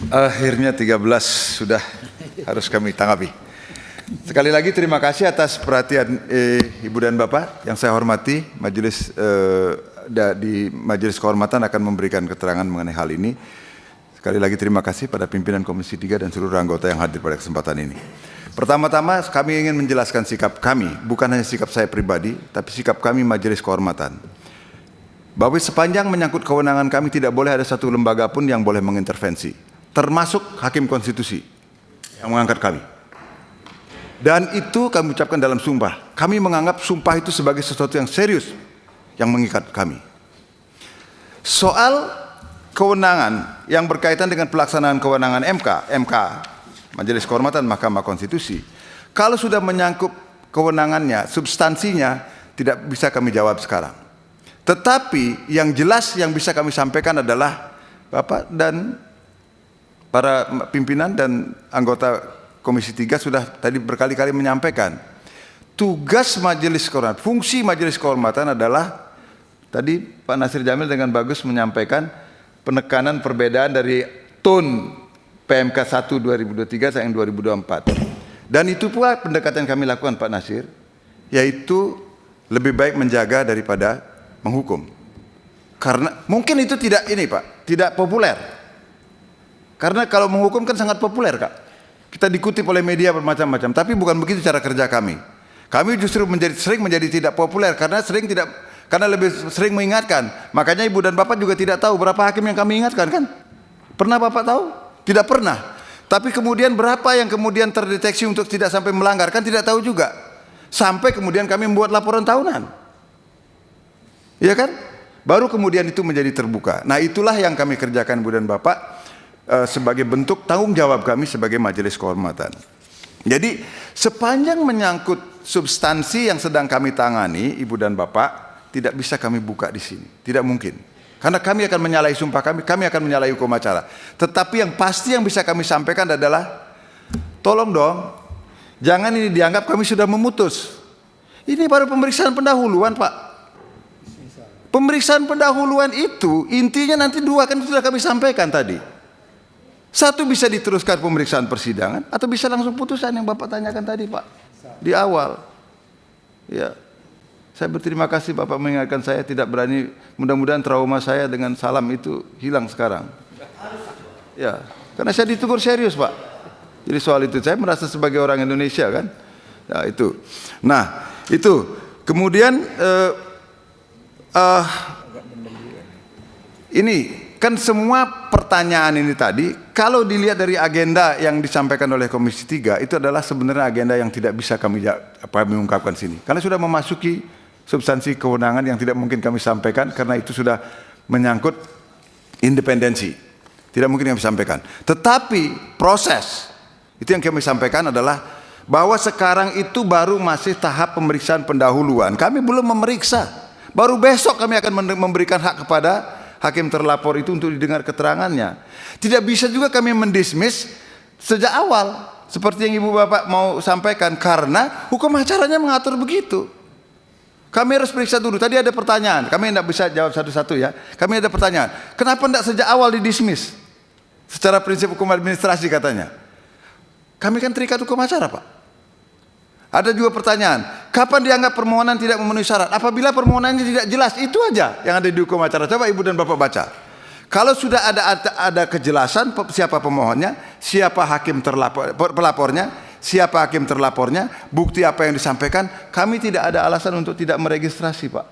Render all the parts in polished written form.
Akhirnya 13 sudah harus kami tanggapi. Sekali lagi terima kasih atas perhatian Ibu dan Bapak. Yang saya hormati, majelis di Majelis Kehormatan akan memberikan keterangan mengenai hal ini. Sekali lagi terima kasih pada pimpinan Komisi 3 dan seluruh anggota yang hadir pada kesempatan ini. Pertama-tama kami ingin menjelaskan sikap kami, bukan hanya sikap saya pribadi, tapi sikap kami Majelis Kehormatan. Bahwa sepanjang menyangkut kewenangan kami tidak boleh ada satu lembaga pun yang boleh mengintervensi, termasuk Hakim Konstitusi yang mengangkat kami. Dan itu kami ucapkan dalam sumpah. Kami menganggap sumpah itu sebagai sesuatu yang serius yang mengikat kami. Soal kewenangan yang berkaitan dengan pelaksanaan kewenangan MK, Majelis Kehormatan Mahkamah Konstitusi, kalau sudah menyangkut kewenangannya, substansinya tidak bisa kami jawab sekarang. Tetapi yang jelas yang bisa kami sampaikan adalah Bapak dan para pimpinan dan anggota Komisi 3 sudah tadi berkali-kali menyampaikan tugas Majelis Kehormatan, fungsi Majelis Kehormatan adalah tadi Pak Nasir Jamil dengan bagus menyampaikan penekanan perbedaan dari tone PMK 1 2023 sampai 2024. Dan itu pula pendekatan yang kami lakukan Pak Nasir, yaitu lebih baik menjaga daripada menghukum. Karena mungkin itu tidak ini Pak, tidak populer. Karena kalau menghukum kan sangat populer Kak. Kita dikutip oleh media bermacam-macam, tapi bukan begitu cara kerja kami. Kami justru sering menjadi tidak populer karena lebih sering mengingatkan. Makanya Ibu dan Bapak juga tidak tahu berapa hakim yang kami ingatkan kan? Pernah Bapak tahu? Tidak pernah. Tapi kemudian berapa yang kemudian terdeteksi untuk tidak sampai melanggar kan tidak tahu juga. Sampai kemudian kami membuat laporan tahunan. Iya kan? Baru kemudian itu menjadi terbuka. Nah, itulah yang kami kerjakan Ibu dan Bapak sebagai bentuk tanggung jawab kami sebagai Majelis Kehormatan. Jadi sepanjang menyangkut substansi yang sedang kami tangani, Ibu dan Bapak, tidak bisa kami buka di sini. Tidak mungkin. Karena kami akan menyalahi sumpah kami akan menyalahi hukum acara. Tetapi yang pasti yang bisa kami sampaikan adalah, tolong dong, jangan ini dianggap kami sudah memutus. Ini baru pemeriksaan pendahuluan Pak. Pemeriksaan pendahuluan itu intinya nanti dua kan sudah kami sampaikan tadi. Satu bisa diteruskan pemeriksaan persidangan atau bisa langsung putusan yang Bapak tanyakan tadi Pak di awal. Ya, saya berterima kasih Bapak mengingatkan saya, tidak berani. Mudah-mudahan trauma saya dengan salam itu hilang sekarang. Ya, karena saya ditegur serius Pak. Jadi soal itu saya merasa sebagai orang Indonesia kan. Ya, itu. Nah itu kemudian ini kan semua pertanyaan ini tadi, kalau dilihat dari agenda yang disampaikan oleh Komisi 3, itu adalah sebenarnya agenda yang tidak bisa kami ungkapkan sini. Karena sudah memasuki substansi kewenangan yang tidak mungkin kami sampaikan, karena itu sudah menyangkut independensi. Tidak mungkin kami sampaikan. Tetapi proses, itu yang kami sampaikan adalah, bahwa sekarang itu baru masih tahap pemeriksaan pendahuluan. Kami belum memeriksa. Baru besok kami akan memberikan hak kepada hakim terlapor itu untuk didengar keterangannya. Tidak bisa juga kami mendismiss sejak awal seperti yang Ibu Bapak mau sampaikan, karena hukum acaranya mengatur begitu. Kami harus periksa dulu. Tadi ada pertanyaan, kami tidak bisa jawab satu-satu ya. Kami ada pertanyaan, kenapa tidak sejak awal didismiss? Secara prinsip hukum administrasi katanya. Kami kan terikat hukum acara Pak. Ada juga pertanyaan, kapan dianggap permohonan tidak memenuhi syarat? Apabila permohonannya tidak jelas, itu aja yang ada di hukum acara. Coba Ibu dan Bapak baca. Kalau sudah ada kejelasan siapa pemohonnya, siapa hakim pelapornya, siapa hakim terlapornya, bukti apa yang disampaikan, kami tidak ada alasan untuk tidak meregistrasi Pak.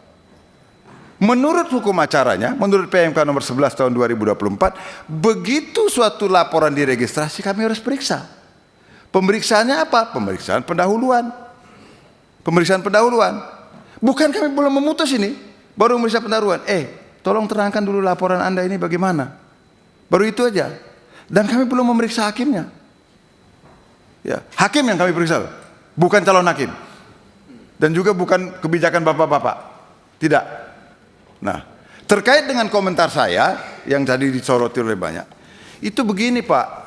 Menurut hukum acaranya, menurut PMK nomor 11 tahun 2024, begitu suatu laporan diregistrasi kami harus periksa. Pemeriksaannya apa? Pemeriksaan pendahuluan. Pemeriksaan pendahuluan. Bukan kami belum memutus ini, baru memeriksa pendahuluan. Tolong terangkan dulu laporan Anda ini bagaimana. Baru itu aja. Dan kami belum memeriksa hakimnya. Ya, hakim yang kami periksa, bukan calon hakim. Dan juga bukan kebijakan bapak-bapak. Tidak. Nah, terkait dengan komentar saya yang tadi disoroti oleh banyak, itu begini Pak.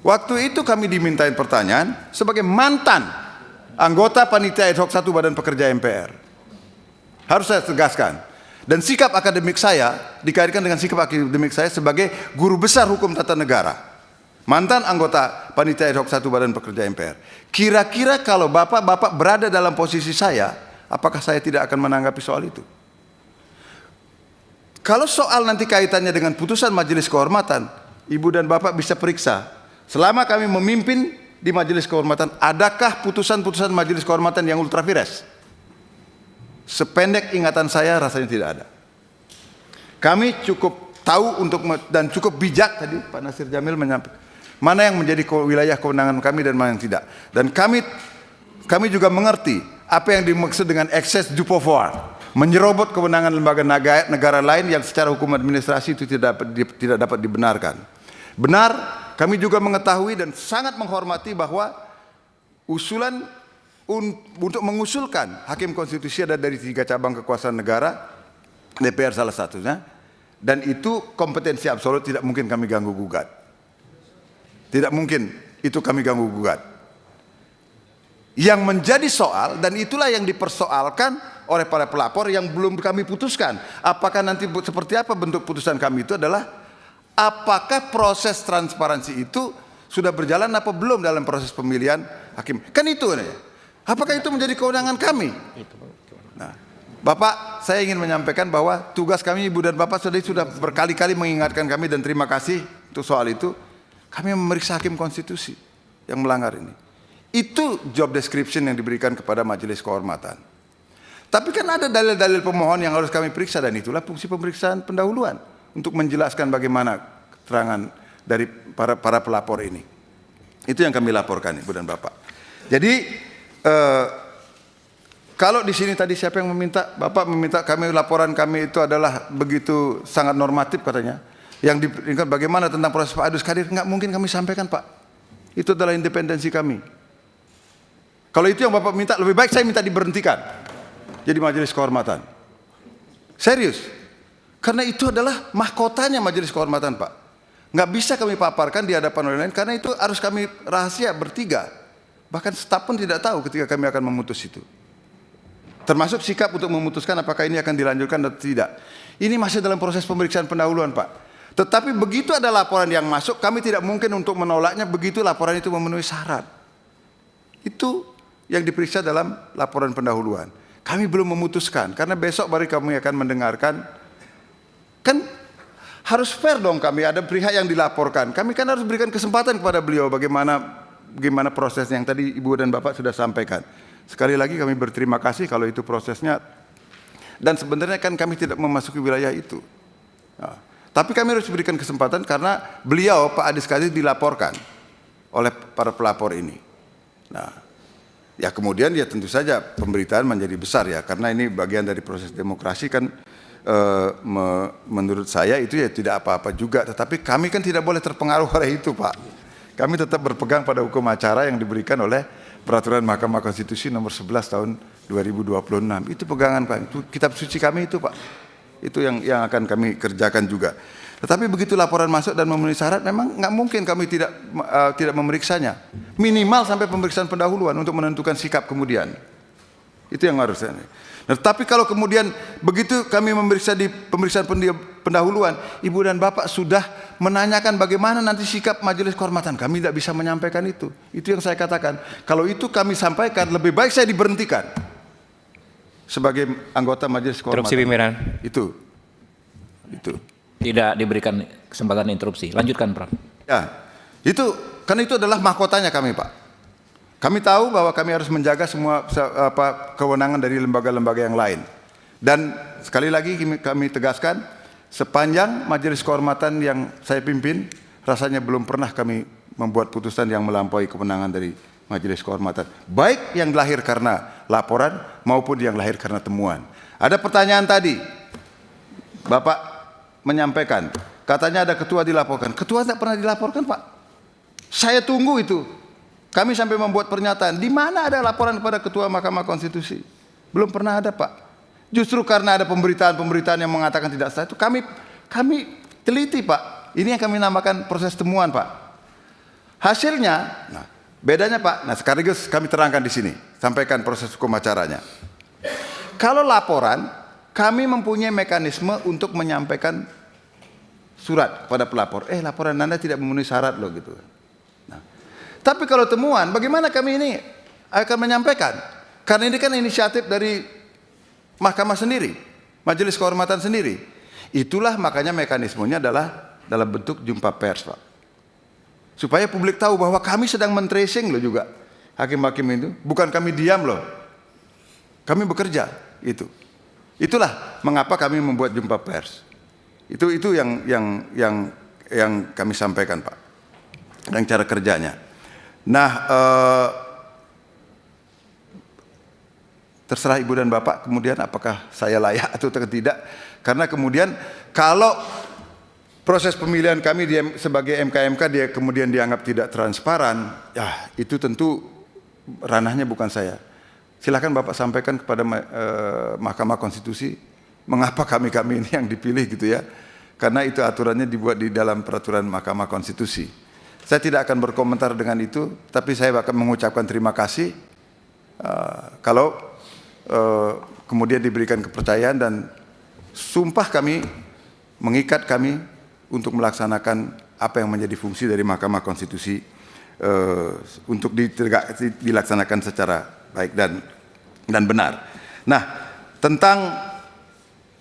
Waktu itu kami dimintain pertanyaan sebagai mantan anggota panitia ad hoc 1 Badan Pekerja MPR. Harus saya tegaskan, Dan sikap akademik saya dikaitkan dengan sikap akademik saya sebagai guru besar hukum tata negara, mantan anggota Panitia Ad Hoc 1 Badan Pekerja MPR. Kira-kira kalau Bapak-Bapak berada dalam posisi saya, apakah saya tidak akan menanggapi soal itu? Kalau soal nanti kaitannya dengan putusan Majelis Kehormatan, Ibu dan Bapak bisa periksa. Selama kami memimpin di Majelis Kehormatan, adakah putusan-putusan Majelis Kehormatan yang ultra vires? Sependek ingatan saya rasanya tidak ada. Kami cukup tahu dan cukup bijak tadi Pak Nasir Jamil menyampaikan mana yang menjadi wilayah kewenangan kami dan mana yang tidak. Dan kami juga mengerti apa yang dimaksud dengan excess du pouvoir, menyerobot kewenangan lembaga negara lain yang secara hukum administrasi itu tidak dapat dibenarkan. Benar, kami juga mengetahui dan sangat menghormati bahwa usulan untuk mengusulkan hakim konstitusi ada dari 3 cabang kekuasaan negara, DPR salah satunya, dan itu kompetensi absolut, tidak mungkin kami ganggu gugat. Tidak mungkin itu kami ganggu gugat. Yang menjadi soal, dan itulah yang dipersoalkan oleh para pelapor yang belum kami putuskan. Apakah nanti seperti apa bentuk putusan kami itu adalah, apakah proses transparansi itu sudah berjalan apa belum dalam proses pemilihan hakim. Kan itu nih. Apakah itu menjadi kewenangan kami? Nah, Bapak, saya ingin menyampaikan bahwa tugas kami, Ibu dan Bapak sudah berkali-kali mengingatkan kami, dan terima kasih untuk soal itu. Kami memeriksa hakim konstitusi yang melanggar ini. Itu job description yang diberikan kepada Majelis Kehormatan. Tapi kan ada dalil-dalil pemohon yang harus kami periksa, dan itulah fungsi pemeriksaan pendahuluan untuk menjelaskan bagaimana keterangan dari para pelapor ini. Itu yang kami laporkan, Ibu dan Bapak. Jadi kalau di sini tadi siapa yang meminta, Bapak meminta kami laporan kami itu adalah begitu sangat normatif katanya. Yang diberikan bagaimana tentang proses Pak Adus Kadir, nggak mungkin kami sampaikan Pak. Itu adalah independensi kami. Kalau itu yang Bapak minta, lebih baik saya minta diberhentikan jadi Majelis Kehormatan. Serius. Karena itu adalah mahkotanya Majelis Kehormatan Pak. Nggak bisa kami paparkan di hadapan orang lain, karena itu harus kami rahasia bertiga. Bahkan staf pun tidak tahu ketika kami akan memutus itu. Termasuk sikap untuk memutuskan apakah ini akan dilanjutkan atau tidak. Ini masih dalam proses pemeriksaan pendahuluan Pak. Tetapi begitu ada laporan yang masuk, kami tidak mungkin untuk menolaknya begitu laporan itu memenuhi syarat. Itu yang diperiksa dalam laporan pendahuluan. Kami belum memutuskan, karena besok baru kami akan mendengarkan. Kan harus fair dong kami, ada pihak yang dilaporkan. Kami kan harus berikan kesempatan kepada beliau bagaimana prosesnya yang tadi Ibu dan Bapak sudah sampaikan. Sekali lagi kami berterima kasih kalau itu prosesnya, dan sebenarnya kan kami tidak memasuki wilayah itu. Nah, tapi kami harus berikan kesempatan karena beliau Pak Adis Kadir dilaporkan oleh para pelapor ini. Nah, ya kemudian ya tentu saja pemberitaan menjadi besar ya, karena ini bagian dari proses demokrasi kan. Menurut saya itu ya tidak apa-apa juga, tetapi kami kan tidak boleh terpengaruh oleh itu Pak. Kami tetap berpegang pada hukum acara yang diberikan oleh Peraturan Mahkamah Konstitusi nomor 11 tahun 2026. Itu pegangan Pak, itu kitab suci kami itu Pak. Itu yang akan kami kerjakan juga. Tetapi begitu laporan masuk dan memenuhi syarat, memang nggak mungkin kami tidak memeriksanya. Minimal sampai pemeriksaan pendahuluan untuk menentukan sikap kemudian. Itu yang harus. Nah, tapi kalau kemudian begitu kami memeriksa di pemeriksaan pendahuluan, Ibu dan Bapak sudah menanyakan bagaimana nanti sikap Majelis Kehormatan, kami tidak bisa menyampaikan itu. Itu yang saya katakan. Kalau itu kami sampaikan, lebih baik saya diberhentikan sebagai anggota Majelis Kehormatan. Interupsi pimpinan. Itu. Tidak diberikan kesempatan interupsi. Lanjutkan, Prof. Ya, kan itu adalah mahkotanya kami, Pak. Kami tahu bahwa kami harus menjaga semua kewenangan dari lembaga-lembaga yang lain. Dan sekali lagi kami tegaskan, sepanjang Majelis Kehormatan yang saya pimpin, rasanya belum pernah kami membuat putusan yang melampaui kewenangan dari Majelis Kehormatan. Baik yang lahir karena laporan maupun yang lahir karena temuan. Ada pertanyaan tadi, Bapak menyampaikan, katanya ada ketua dilaporkan. Ketua tidak pernah dilaporkan, Pak. Saya tunggu itu. Kami sampai membuat pernyataan, di mana ada laporan kepada Ketua Mahkamah Konstitusi? Belum pernah ada, Pak. Justru karena ada pemberitaan-pemberitaan yang mengatakan tidak sah itu, kami teliti, Pak. Ini yang kami namakan proses temuan, Pak. Hasilnya, nah, bedanya, Pak. Nah, sekaligus kami terangkan di sini, sampaikan proses hukum acaranya. Kalau laporan kami mempunyai mekanisme untuk menyampaikan surat pada pelapor. Laporan Anda tidak memenuhi syarat loh gitu. Nah, tapi kalau temuan, bagaimana kami ini akan menyampaikan? Karena ini kan inisiatif dari mahkamah sendiri, majelis kehormatan sendiri. Itulah makanya mekanismenya adalah dalam bentuk jumpa pers, Pak. Supaya publik tahu bahwa kami sedang men-tracing loh juga hakim-hakim itu. Bukan kami diam loh. Kami bekerja itu. Itulah mengapa kami membuat jumpa pers. Itu yang kami sampaikan, Pak. Dan cara kerjanya. Nah, terserah Ibu dan Bapak kemudian apakah saya layak atau tidak. Karena kemudian kalau proses pemilihan kami sebagai MK-MK dia kemudian dianggap tidak transparan, ya itu tentu ranahnya bukan saya. Silakan Bapak sampaikan kepada Mahkamah Konstitusi mengapa kami ini yang dipilih gitu ya. Karena itu aturannya dibuat di dalam peraturan Mahkamah Konstitusi. Saya tidak akan berkomentar dengan itu, tapi saya akan mengucapkan terima kasih kalau kemudian diberikan kepercayaan dan sumpah kami mengikat kami untuk melaksanakan apa yang menjadi fungsi dari Mahkamah Konstitusi untuk dilaksanakan secara baik dan benar. Nah, tentang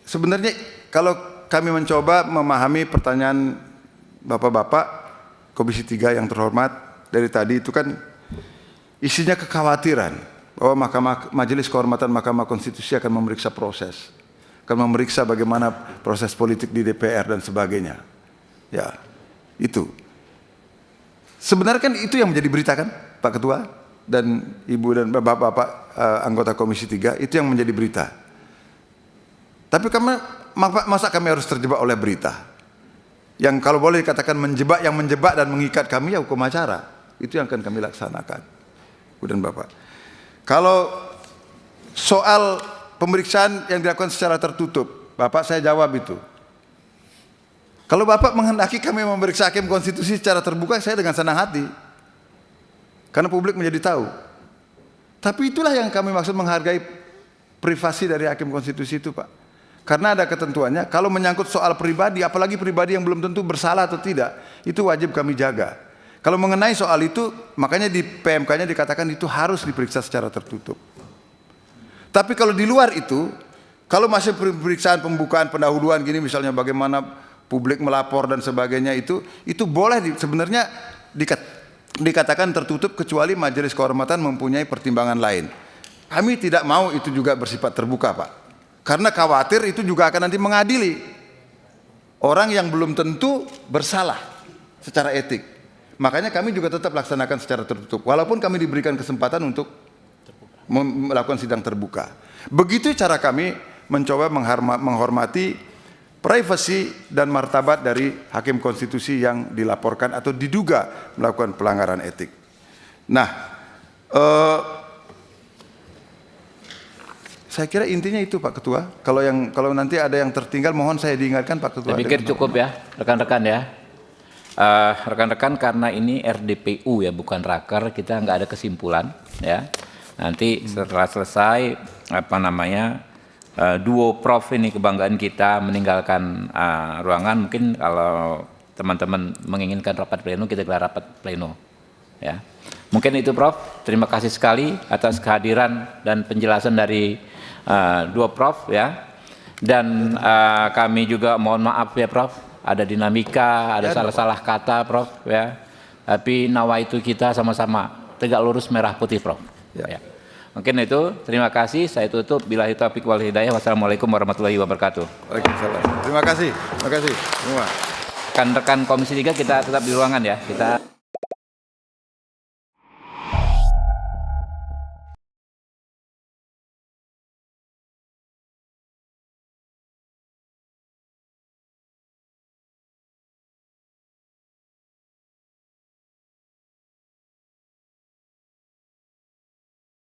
sebenarnya kalau kami mencoba memahami pertanyaan Bapak-bapak Komisi 3 yang terhormat dari tadi itu kan isinya kekhawatiran bahwa Majelis Kehormatan Mahkamah Konstitusi akan memeriksa proses, akan memeriksa bagaimana proses politik di DPR dan sebagainya. Ya, itu. Sebenarnya kan itu yang menjadi berita kan, Pak Ketua dan Ibu dan Bapak-bapak anggota Komisi 3, itu yang menjadi berita. Tapi masa kami harus terjebak oleh berita? Yang kalau boleh dikatakan yang menjebak dan mengikat kami ya hukum acara. Itu yang akan kami laksanakan. Ibu dan Bapak. Kalau soal pemeriksaan yang dilakukan secara tertutup, Bapak saya jawab itu. Kalau Bapak menghendaki kami memeriksa hakim konstitusi secara terbuka, saya dengan senang hati. Karena publik menjadi tahu. Tapi itulah yang kami maksud menghargai privasi dari hakim konstitusi itu, Pak. Karena ada ketentuannya, kalau menyangkut soal pribadi, apalagi pribadi yang belum tentu bersalah atau tidak, itu wajib kami jaga. Kalau mengenai soal itu, makanya di PMK-nya dikatakan itu harus diperiksa secara tertutup. Tapi kalau di luar itu, kalau masih pemeriksaan pembukaan pendahuluan gini, misalnya bagaimana publik melapor dan sebagainya itu boleh sebenarnya dikatakan tertutup kecuali Majelis Kehormatan mempunyai pertimbangan lain. Kami tidak mau itu juga bersifat terbuka, Pak. Karena khawatir itu juga akan nanti mengadili orang yang belum tentu bersalah secara etik. Makanya kami juga tetap laksanakan secara tertutup. Walaupun kami diberikan kesempatan untuk melakukan sidang terbuka. Begitu cara kami mencoba menghormati privasi dan martabat dari hakim konstitusi yang dilaporkan atau diduga melakukan pelanggaran etik. Nah, saya kira intinya itu Pak Ketua. Kalau nanti ada yang tertinggal, mohon saya diingatkan Pak Ketua. Saya pikir cukup ya, rekan-rekan ya. Rekan-rekan karena ini RDPU ya, bukan raker, kita nggak ada kesimpulan ya. Nanti setelah selesai duo Prof ini kebanggaan kita meninggalkan ruangan, mungkin kalau teman-teman menginginkan rapat pleno kita gelar rapat pleno ya. Mungkin itu Prof. Terima kasih sekali atas kehadiran dan penjelasan dari dua Prof ya. Dan kami juga mohon maaf ya Prof, ada dinamika, ada salah-salah kata Prof ya. Tapi nawaitu kita sama-sama tegak lurus merah putih Prof. Ya. Mungkin itu, terima kasih. Saya tutup. Billahi taufiq wal hidayah. Wassalamualaikum warahmatullahi wabarakatuh. Waalaikumsalam. Terima kasih semua. Rekan-rekan Komisi 3 kita tetap di ruangan ya. Kita